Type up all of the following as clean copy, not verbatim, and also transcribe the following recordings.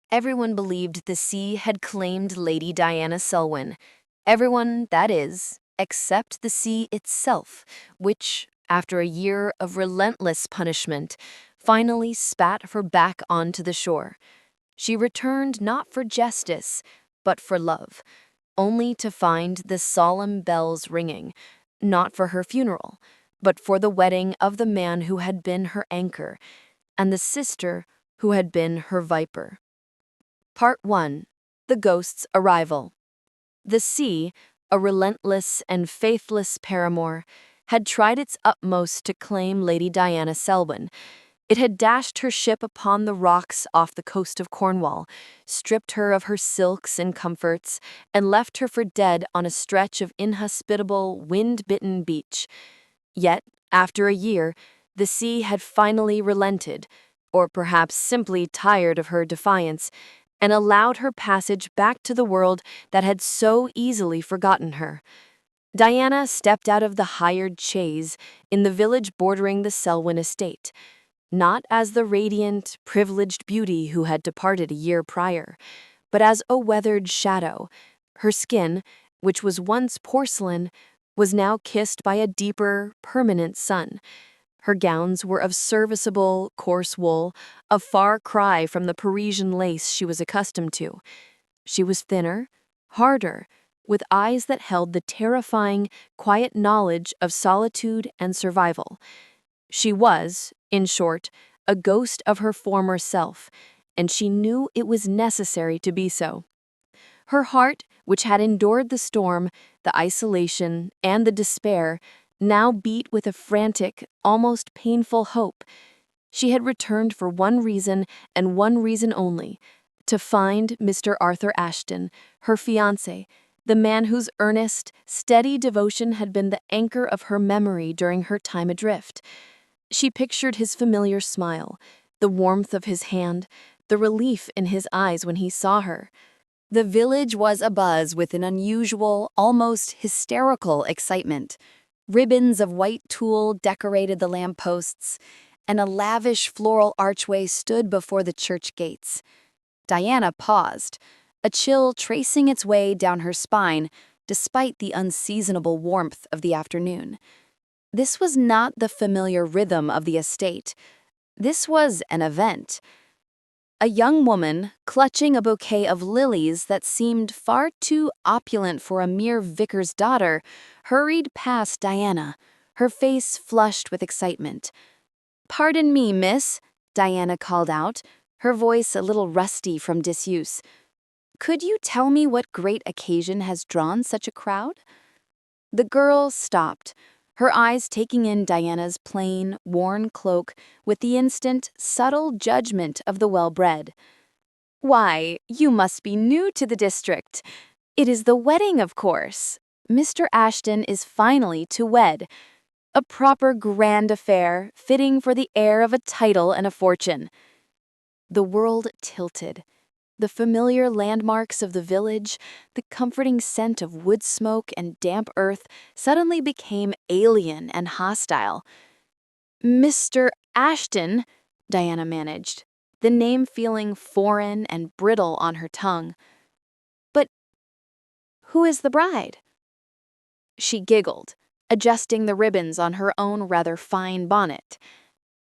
Everyone believed the sea had claimed Lady Diana Selwyn. Everyone, that is, except the sea itself, which, after a year of relentless punishment, finally spat her back onto the shore. She returned not for justice, but for love, only to find the solemn bells ringing, not for her funeral, but for the wedding of the man who had been her anchor, and the sister who had been her viper. Part 1. The Ghost's Arrival. The sea, a relentless and faithless paramour, had tried its utmost to claim Lady Diana Selwyn. It had dashed her ship upon the rocks off the coast of Cornwall, stripped her of her silks and comforts, and left her for dead on a stretch of inhospitable, wind-bitten beach. Yet, after a year, the sea had finally relented, or perhaps simply tired of her defiance, and allowed her passage back to the world that had so easily forgotten her. Diana stepped out of the hired chaise in the village bordering the Selwyn estate, not as the radiant, privileged beauty who had departed a year prior, but as a weathered shadow. Her skin, which was once porcelain, was now kissed by a deeper, permanent sun. Her gowns were of serviceable, coarse wool, a far cry from the Parisian lace she was accustomed to. She was thinner, harder, with eyes that held the terrifying, quiet knowledge of solitude and survival. She was, in short, a ghost of her former self, and she knew it was necessary to be so. Her heart, which had endured the storm, the isolation, and the despair, now beat with a frantic, almost painful hope. She had returned for one reason and one reason only: to find Mr. Arthur Ashton, her fiancé, the man whose earnest, steady devotion had been the anchor of her memory during her time adrift. She pictured his familiar smile, the warmth of his hand, the relief in his eyes when he saw her. The village was abuzz with an unusual, almost hysterical excitement. Ribbons of white tulle decorated the lampposts, and a lavish floral archway stood before the church gates. Diana paused, a chill tracing its way down her spine despite the unseasonable warmth of the afternoon. This was not the familiar rhythm of the estate. This was an event. A young woman, clutching a bouquet of lilies that seemed far too opulent for a mere vicar's daughter, hurried past Diana, her face flushed with excitement. "Pardon me, miss," Diana called out, her voice a little rusty from disuse. "Could you tell me what great occasion has drawn such a crowd?" The girl stopped, her eyes taking in Diana's plain, worn cloak with the instant, subtle judgment of the well-bred. "Why, you must be new to the district. It is the wedding, of course. Mr. Ashton is finally to wed. A proper grand affair, fitting for the heir of a title and a fortune." The world tilted. The familiar landmarks of the village, the comforting scent of wood smoke and damp earth, suddenly became alien and hostile. "Mr. Ashton," Diana managed, the name feeling foreign and brittle on her tongue. "But who is the bride?" She giggled, adjusting the ribbons on her own rather fine bonnet.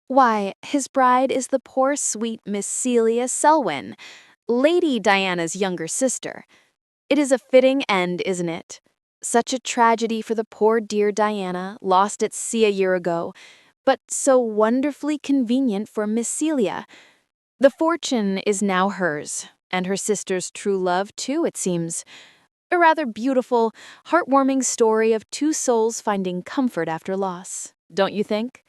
"Why, his bride is the poor sweet Miss Celia Selwyn, Lady Diana's younger sister. It is a fitting end, isn't it? Such a tragedy for the poor dear Diana, lost at sea a year ago, but so wonderfully convenient for Miss Celia. The fortune is now hers, and her sister's true love, too, it seems. A rather beautiful, heartwarming story of two souls finding comfort after loss, don't you think?"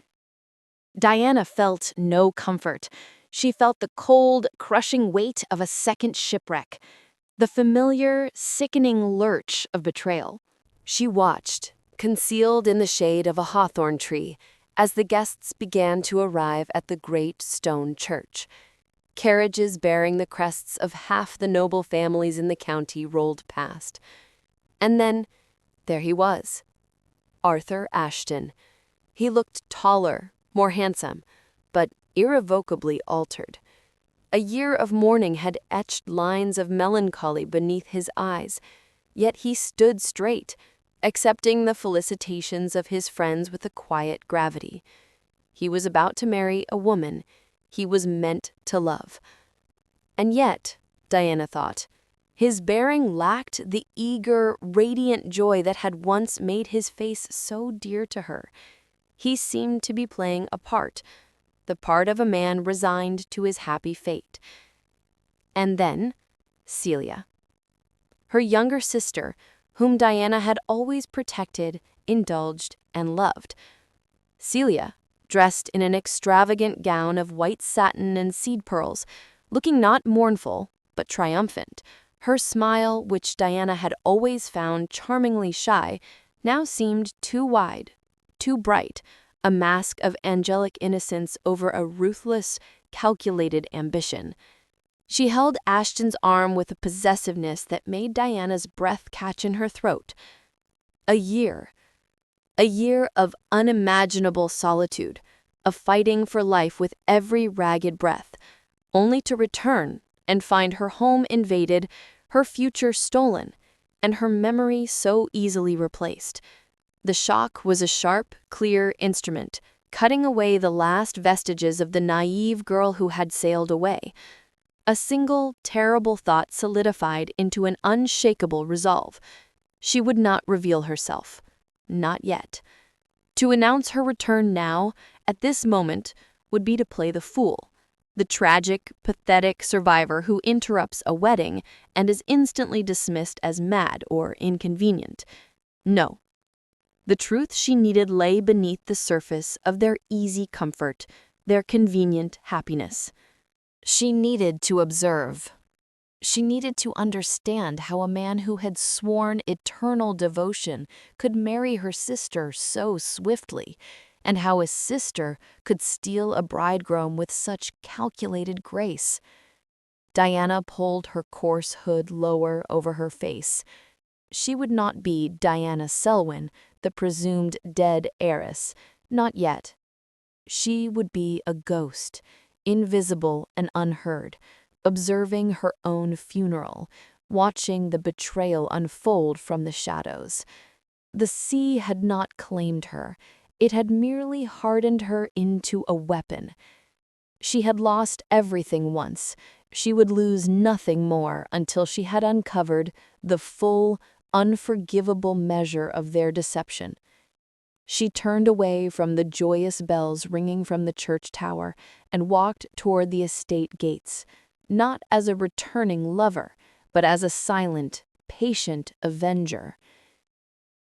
Diana felt no comfort. She felt the cold, crushing weight of a second shipwreck, the familiar, sickening lurch of betrayal. She watched, concealed in the shade of a hawthorn tree, as the guests began to arrive at the great stone church. Carriages bearing the crests of half the noble families in the county rolled past. And then, there he was, Arthur Ashton. He looked taller, more handsome, but irrevocably altered. A year of mourning had etched lines of melancholy beneath his eyes, yet he stood straight, accepting the felicitations of his friends with a quiet gravity. He was about to marry a woman he was meant to love. And yet, Diana thought, his bearing lacked the eager, radiant joy that had once made his face so dear to her. He seemed to be playing a part, the part of a man resigned to his happy fate. And then, Celia, her younger sister, whom Diana had always protected, indulged, and loved. Celia, dressed in an extravagant gown of white satin and seed pearls, looking not mournful, but triumphant, her smile, which Diana had always found charmingly shy, now seemed too wide, too bright, a mask of angelic innocence over a ruthless, calculated ambition. She held Ashton's arm with a possessiveness that made Diana's breath catch in her throat. A year of unimaginable solitude, of fighting for life with every ragged breath, only to return and find her home invaded, her future stolen, and her memory so easily replaced. The shock was a sharp, clear instrument, cutting away the last vestiges of the naive girl who had sailed away. A single, terrible thought solidified into an unshakable resolve. She would not reveal herself. Not yet. To announce her return now, at this moment, would be to play the fool, the tragic, pathetic survivor who interrupts a wedding and is instantly dismissed as mad or inconvenient. No. The truth she needed lay beneath the surface of their easy comfort, their convenient happiness. She needed to observe. She needed to understand how a man who had sworn eternal devotion could marry her sister so swiftly, and how a sister could steal a bridegroom with such calculated grace. Diana pulled her coarse hood lower over her face. She would not be Diana Selwyn, the presumed dead heiress, not yet. She would be a ghost, invisible and unheard, observing her own funeral, watching the betrayal unfold from the shadows. The sea had not claimed her. It had merely hardened her into a weapon. She had lost everything once. She would lose nothing more until she had uncovered the full, unforgivable measure of their deception. She turned away from the joyous bells ringing from the church tower and walked toward the estate gates, not as a returning lover, but as a silent, patient avenger.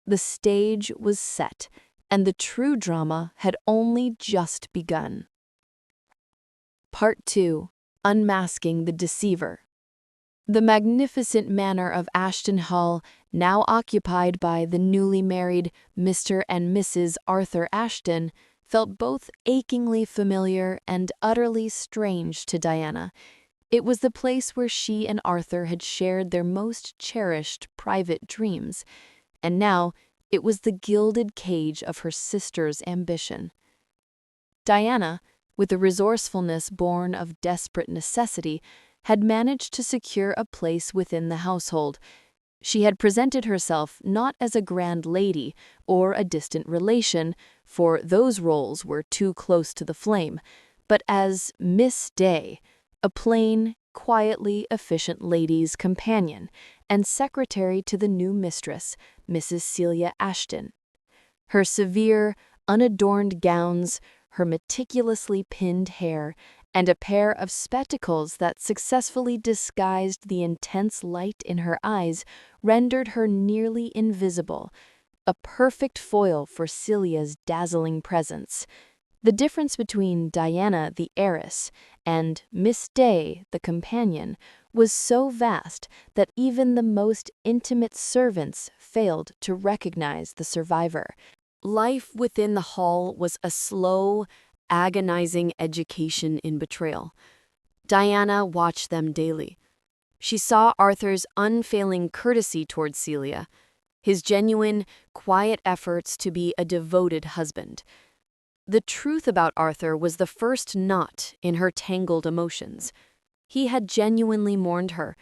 The stage was set, and the true drama had only just begun. Part 2. Unmasking the Deceiver. The magnificent manor of Ashton Hall, now occupied by the newly married Mr. and Mrs. Arthur Ashton, felt both achingly familiar and utterly strange to Diana. It was the place where she and Arthur had shared their most cherished private dreams, and now it was the gilded cage of her sister's ambition. Diana, with a resourcefulness born of desperate necessity, had managed to secure a place within the household. She had presented herself not as a grand lady or a distant relation, for those roles were too close to the flame, but as Miss Day, a plain, quietly efficient lady's companion and secretary to the new mistress, Mrs. Celia Ashton. Her severe, unadorned gowns, her meticulously pinned hair, and a pair of spectacles that successfully disguised the intense light in her eyes rendered her nearly invisible, a perfect foil for Celia's dazzling presence. The difference between Diana the heiress and Miss Day the companion was so vast that even the most intimate servants failed to recognize the survivor. Life within the hall was a slow, agonizing education in betrayal. Diana watched them daily. She saw Arthur's unfailing courtesy toward Celia, his genuine, quiet efforts to be a devoted husband. The truth about Arthur was the first knot in her tangled emotions. He had genuinely mourned her.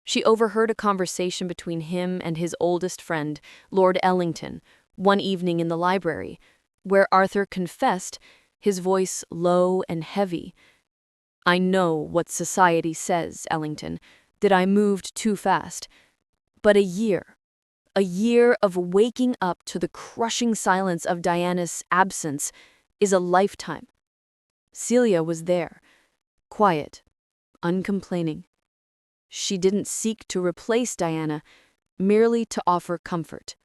She overheard a conversation between him and his oldest friend, Lord Ellington, one evening in the library, where Arthur confessed, his voice low and heavy. "I know what society says, Ellington, that I moved too fast. But a year of waking up to the crushing silence of Diana's absence is a lifetime." Celia was there, quiet, uncomplaining. She didn't seek to replace Diana, merely to offer comfort.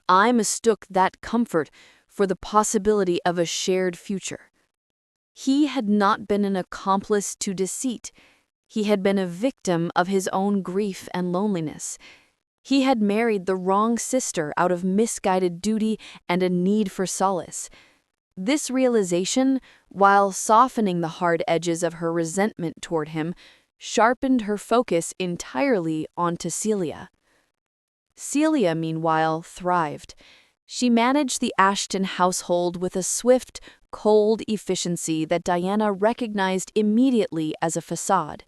I mistook that comfort for the possibility of a shared future. He had not been an accomplice to deceit. He had been a victim of his own grief and loneliness. He had married the wrong sister out of misguided duty and a need for solace. This realization, while softening the hard edges of her resentment toward him, sharpened her focus entirely onto Celia. Celia, meanwhile, thrived. She managed the Ashton household with a swift, cold efficiency that Diana recognized immediately as a facade.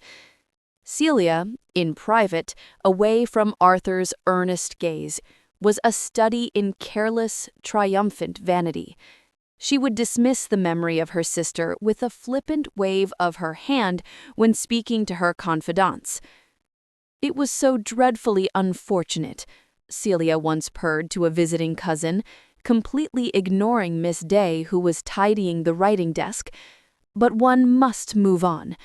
Celia, in private, away from Arthur's earnest gaze, was a study in careless, triumphant vanity. She would dismiss the memory of her sister with a flippant wave of her hand when speaking to her confidants. "It was so dreadfully unfortunate," Celia once purred to a visiting cousin, completely ignoring Miss Day, who was tidying the writing desk. "But one must move on.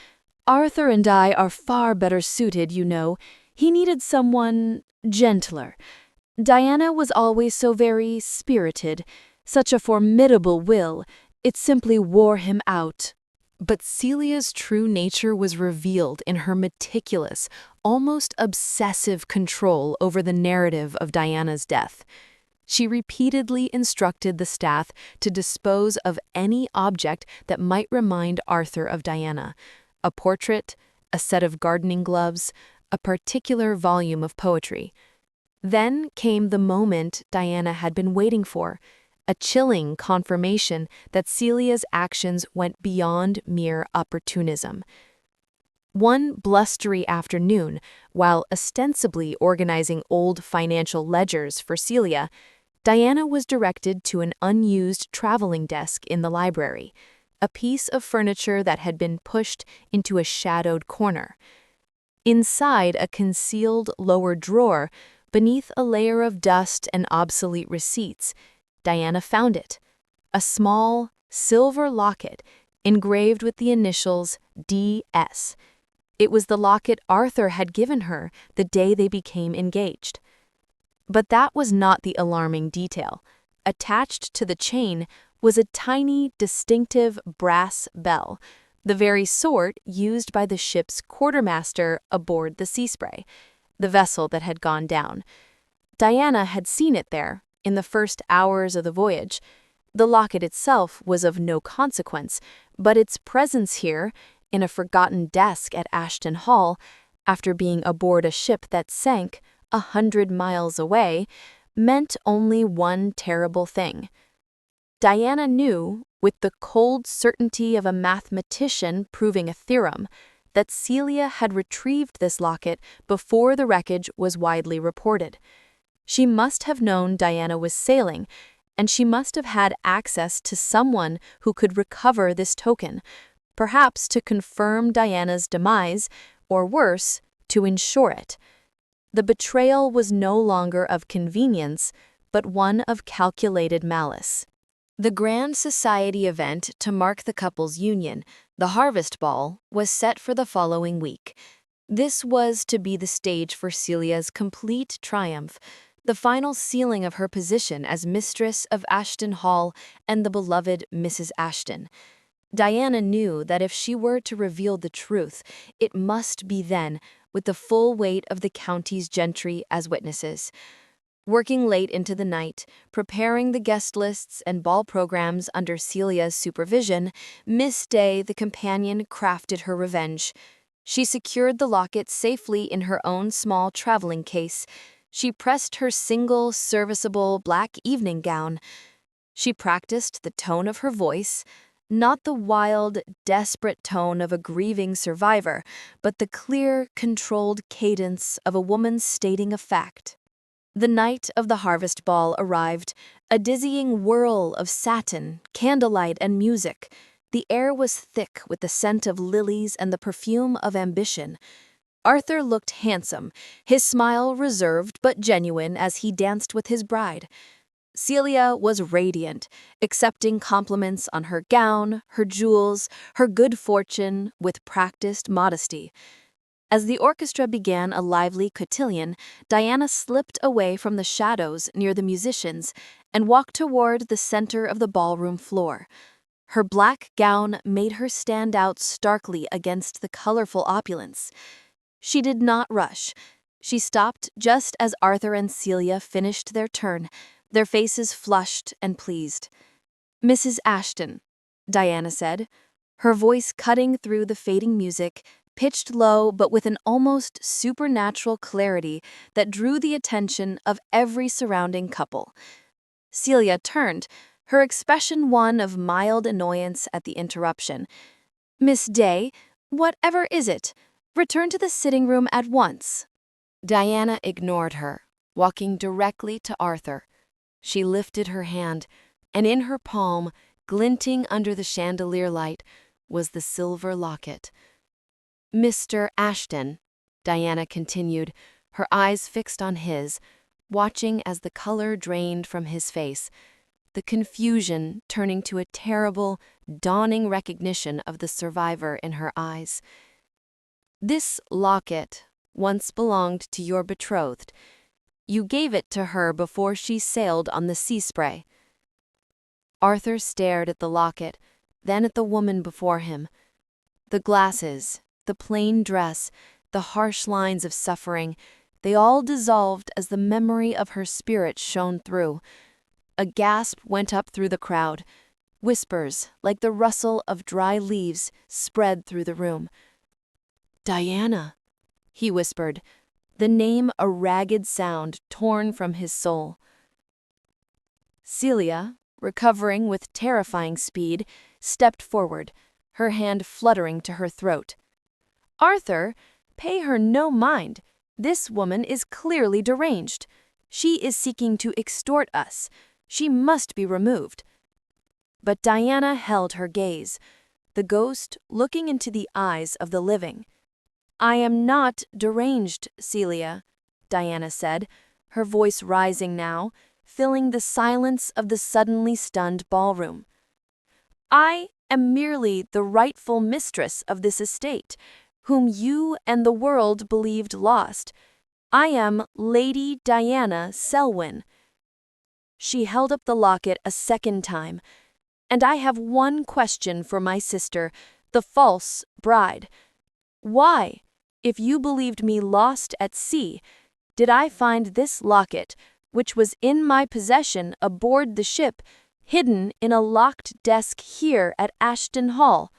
Arthur and I are far better suited, you know. He needed someone gentler. Diana was always so very spirited, such a formidable will, it simply wore him out." But Celia's true nature was revealed in her meticulous, almost obsessive control over the narrative of Diana's death. She repeatedly instructed the staff to dispose of any object that might remind Arthur of Diana: a portrait, a set of gardening gloves, a particular volume of poetry. Then came the moment Diana had been waiting for, a chilling confirmation that Celia's actions went beyond mere opportunism. One blustery afternoon, while ostensibly organizing old financial ledgers for Celia, Diana was directed to an unused traveling desk in the library, a piece of furniture that had been pushed into a shadowed corner. Inside a concealed lower drawer, beneath a layer of dust and obsolete receipts, Diana found it, a small, silver locket engraved with the initials D.S. It was the locket Arthur had given her the day they became engaged. But that was not the alarming detail. Attached to the chain was a tiny, distinctive brass bell, the very sort used by the ship's quartermaster aboard the Sea Spray, the vessel that had gone down. Diana had seen it there in the first hours of the voyage. The locket itself was of no consequence, but its presence here, in a forgotten desk at Ashton Hall, after being aboard a ship that sank 100 miles away, meant only one terrible thing. Diana knew, with the cold certainty of a mathematician proving a theorem, that Celia had retrieved this locket before the wreckage was widely reported. She must have known Diana was sailing, and she must have had access to someone who could recover this token, perhaps to confirm Diana's demise, or worse, to ensure it. The betrayal was no longer of convenience, but one of calculated malice. The grand society event to mark the couple's union, the Harvest Ball, was set for the following week. This was to be the stage for Celia's complete triumph, the final sealing of her position as mistress of Ashton Hall and the beloved Mrs. Ashton. Diana knew that if she were to reveal the truth, it must be then, with the full weight of the county's gentry as witnesses. Working late into the night, preparing the guest lists and ball programs under Celia's supervision, Miss Day, the companion, crafted her revenge. She secured the locket safely in her own small traveling case. She pressed her single, serviceable black evening gown. She practiced the tone of her voice, Not the wild, desperate tone of a grieving survivor, but the clear, controlled cadence of a woman stating a fact. The night of the harvest ball arrived, a dizzying whirl of satin, candlelight, and music. The air was thick with the scent of lilies and the perfume of ambition. Arthur looked handsome, his smile reserved but genuine as he danced with his bride. Celia was radiant, accepting compliments on her gown, her jewels, her good fortune with practiced modesty. As the orchestra began a lively cotillion, Diana slipped away from the shadows near the musicians and walked toward the center of the ballroom floor. Her black gown made her stand out starkly against the colorful opulence. She did not rush. She stopped just as Arthur and Celia finished their turn, their faces flushed and pleased. "Mrs. Ashton," Diana said, her voice cutting through the fading music, pitched low but with an almost supernatural clarity that drew the attention of every surrounding couple. Celia turned, her expression one of mild annoyance at the interruption. "Miss Day, whatever is it? Return to the sitting room at once." Diana ignored her, walking directly to Arthur. She lifted her hand, and in her palm, glinting under the chandelier light, was the silver locket. "Mr. Ashton," Diana continued, her eyes fixed on his, watching as the color drained from his face, the confusion turning to a terrible, dawning recognition of the survivor in her eyes. "This locket once belonged to your betrothed. You gave it to her before she sailed on the sea spray." Arthur stared at the locket, then at the woman before him. The glasses, the plain dress, the harsh lines of suffering, they all dissolved as the memory of her spirit shone through. A gasp went up through the crowd. Whispers, like the rustle of dry leaves, spread through the room. "Diana," he whispered, the name a ragged sound torn from his soul. Celia, recovering with terrifying speed, stepped forward, her hand fluttering to her throat. "Arthur, pay her no mind. This woman is clearly deranged. She is seeking to extort us. She must be removed." But Diana held her gaze, the ghost looking into the eyes of the living. "I am not deranged, Celia," Diana said, her voice rising now, filling the silence of the suddenly stunned ballroom. "I am merely the rightful mistress of this estate, whom you and the world believed lost. I am Lady Diana Selwyn." She held up the locket a second time. "And I have one question for my sister, the false bride. Why, if you believed me lost at sea, did I find this locket, which was in my possession aboard the ship, hidden in a locked desk here at Ashton Hall?"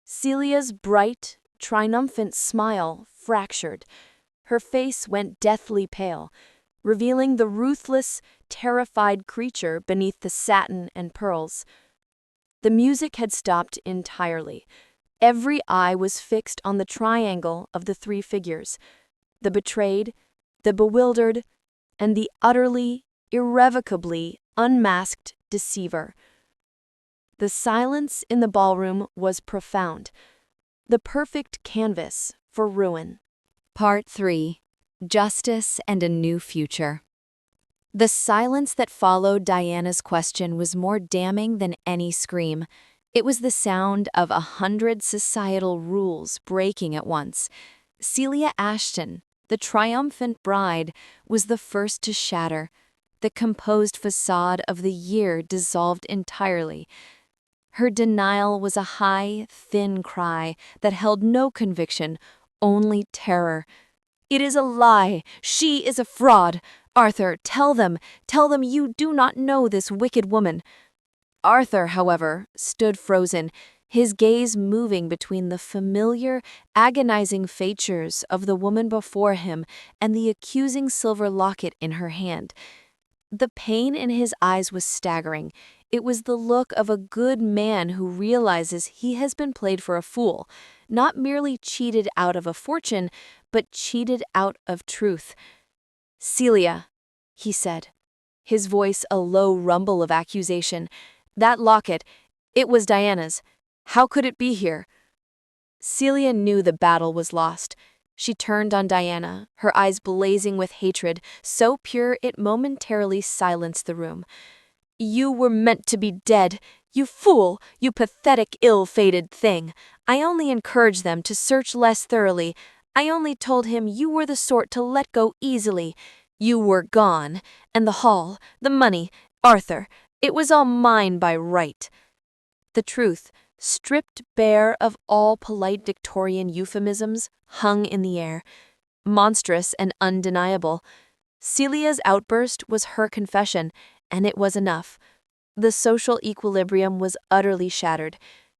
Celia's bright, triumphant smile fractured. Her face went deathly pale, revealing the ruthless, terrified creature beneath the satin and pearls. The music had stopped entirely. Every eye was fixed on the triangle of the three figures, the betrayed, the bewildered, and the utterly, irrevocably unmasked deceiver. The silence in the ballroom was profound, the perfect canvas for ruin. Part 3. Justice and a New Future. The silence that followed Diana's question was more damning than any scream. It was the sound of 100 societal rules breaking at once. Celia Ashton, the triumphant bride, was the first to shatter. The composed facade of the year dissolved entirely. Her denial was a high, thin cry that held no conviction, only terror. "It is a lie! She is a fraud! Arthur, tell them you do not know this wicked woman." Arthur, however, stood frozen, his gaze moving between the familiar, agonizing features of the woman before him and the accusing silver locket in her hand. The pain in his eyes was staggering. It was the look of a good man who realizes he has been played for a fool, not merely cheated out of a fortune, but cheated out of truth. "Celia," he said, his voice a low rumble of accusation. "That locket, it was Diana's. How could it be here?" Celia knew the battle was lost. She turned on Diana, her eyes blazing with hatred, so pure it momentarily silenced the room. "You were meant to be dead. You fool, you pathetic, ill-fated thing. I only encouraged them to search less thoroughly. I only told him you were the sort to let go easily. You were gone, and the hall, the money, Arthur, it was all mine by right." The truth, stripped bare of all polite Victorian euphemisms, hung in the air, monstrous and undeniable. Celia's outburst was her confession, and it was enough. The social equilibrium was utterly shattered.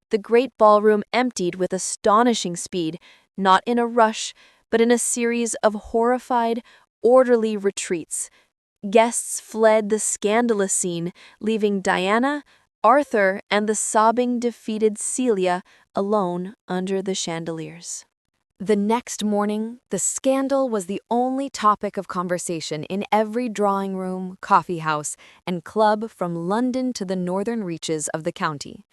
The great ballroom emptied with astonishing speed, not in a rush, but in a series of horrified, orderly retreats. Guests fled the scandalous scene, leaving Diana, Arthur, and the sobbing, defeated Celia alone under the chandeliers. The next morning, the scandal was the only topic of conversation in every drawing room, coffee house, and club from London to the northern reaches of the county.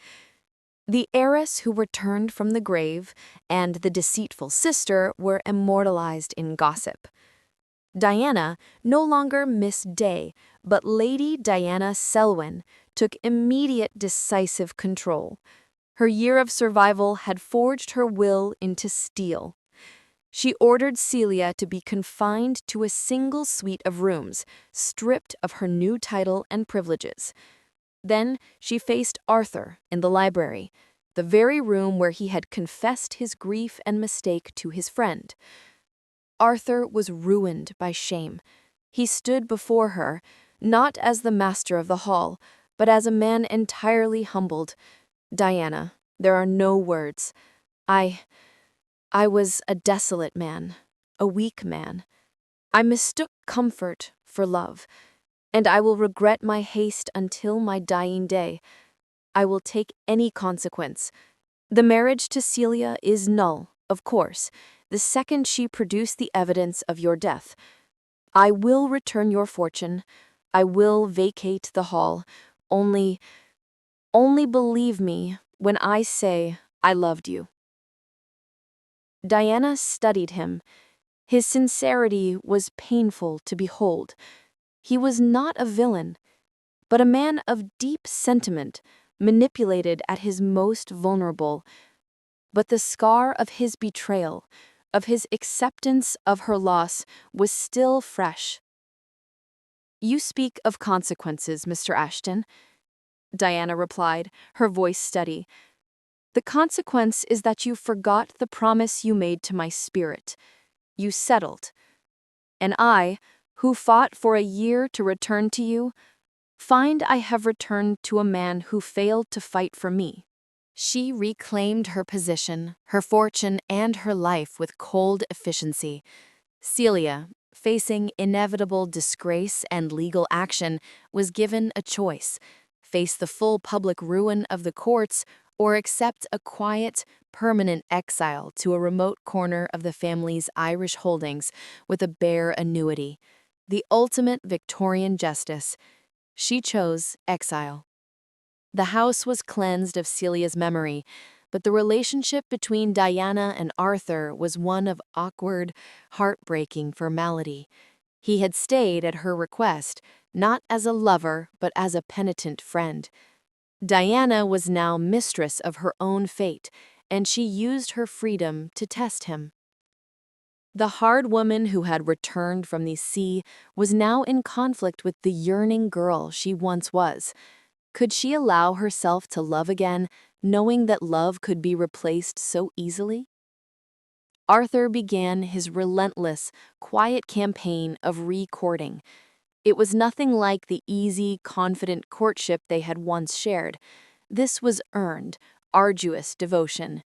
The heiress who returned from the grave and the deceitful sister were immortalized in gossip. Diana, no longer Miss Day, but Lady Diana Selwyn, took immediate decisive control. Her year of survival had forged her will into steel. She ordered Celia to be confined to a single suite of rooms, stripped of her new title and privileges. Then she faced Arthur in the library, the very room where he had confessed his grief and mistake to his friend. Arthur was ruined by shame. He stood before her, not as the master of the hall, but as a man entirely humbled. "Diana, there are no words. I was a desolate man, a weak man. I mistook comfort for love, and I will regret my haste until my dying day. I will take any consequence. The marriage to Celia is null, of course, the second she produced the evidence of your death. I will return your fortune. I will vacate the hall. Only believe me when I say I loved you." Diana studied him. His sincerity was painful to behold. He was not a villain, but a man of deep sentiment, manipulated at his most vulnerable. But the scar of his betrayal, of his acceptance of her loss, was still fresh. "You speak of consequences, Mr. Ashton," Diana replied, her voice steady. "The consequence is that you forgot the promise you made to my spirit. You settled. And I, who fought for a year to return to you, find I have returned to a man who failed to fight for me." She reclaimed her position, her fortune, and her life with cold efficiency. Celia, facing inevitable disgrace and legal action, was given a choice: face the full public ruin of the courts or accept a quiet, permanent exile to a remote corner of the family's Irish holdings with a bare annuity. The ultimate Victorian justice. She chose exile. The house was cleansed of Celia's memory, but the relationship between Diana and Arthur was one of awkward, heartbreaking formality. He had stayed at her request, not as a lover, but as a penitent friend. Diana was now mistress of her own fate, and she used her freedom to test him. The hard woman who had returned from the sea was now in conflict with the yearning girl she once was. Could she allow herself to love again, knowing that love could be replaced so easily? Arthur began his relentless, quiet campaign of re-courting. It was nothing like the easy, confident courtship they had once shared. This was earned, arduous devotion.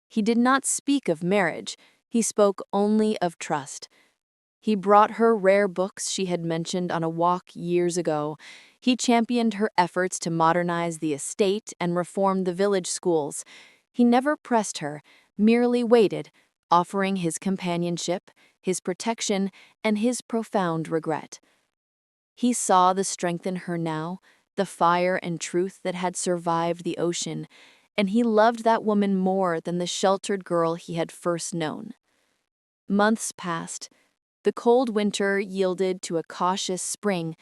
He did not speak of marriage. He spoke only of trust. He brought her rare books she had mentioned on a walk years ago. He championed her efforts to modernize the estate and reform the village schools. He never pressed her, merely waited, offering his companionship, his protection, and his profound regret. He saw the strength in her now, the fire and truth that had survived the ocean, and he loved that woman more than the sheltered girl he had first known. Months passed. The cold winter yielded to a cautious spring.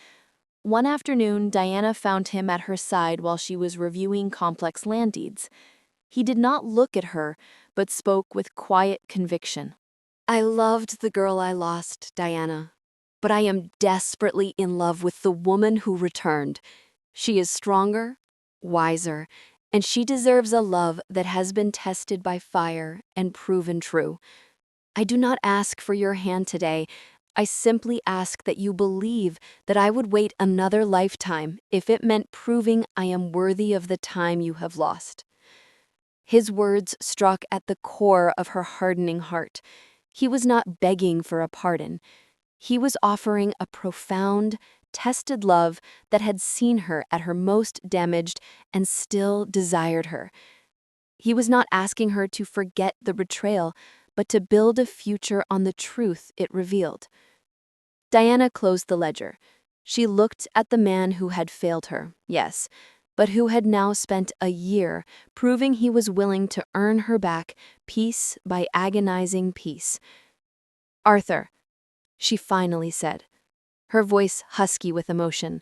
One afternoon, Diana found him at her side while she was reviewing complex land deeds. He did not look at her, but spoke with quiet conviction. "I loved the girl I lost, Diana, but I am desperately in love with the woman who returned. She is stronger, wiser, and she deserves a love that has been tested by fire and proven true. I do not ask for your hand today. I simply ask that you believe that I would wait another lifetime if it meant proving I am worthy of the time you have lost." His words struck at the core of her hardening heart. He was not begging for a pardon. He was offering a profound, tested love that had seen her at her most damaged and still desired her. He was not asking her to forget the betrayal, but to build a future on the truth it revealed. Diana closed the ledger. She looked at the man who had failed her, yes, but who had now spent a year proving he was willing to earn her back piece by agonizing piece. "Arthur," she finally said, her voice husky with emotion,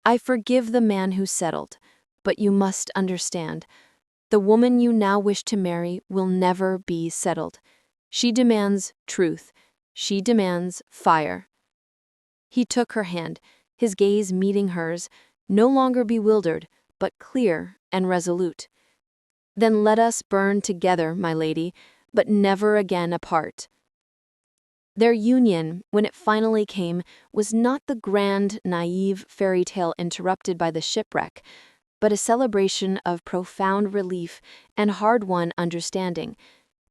"I forgive the man who settled, but you must understand. The woman you now wish to marry will never be settled. She demands truth. She demands fire." He took her hand, his gaze meeting hers, no longer bewildered, but clear and resolute. "Then let us burn together, my lady, but never again apart." Their union, when it finally came, was not the grand, naive fairy tale interrupted by the shipwreck, but a celebration of profound relief and hard-won understanding.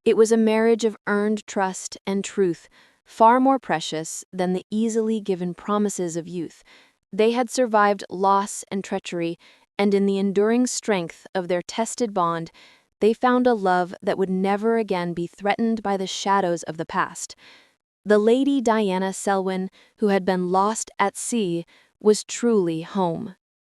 It was a marriage of earned trust and truth, far more precious than the easily given promises of youth. They had survived loss and treachery, and in the enduring strength of their tested bond, they found a love that would never again be threatened by the shadows of the past. The Lady Diana Selwyn, who had been lost at sea, was truly home.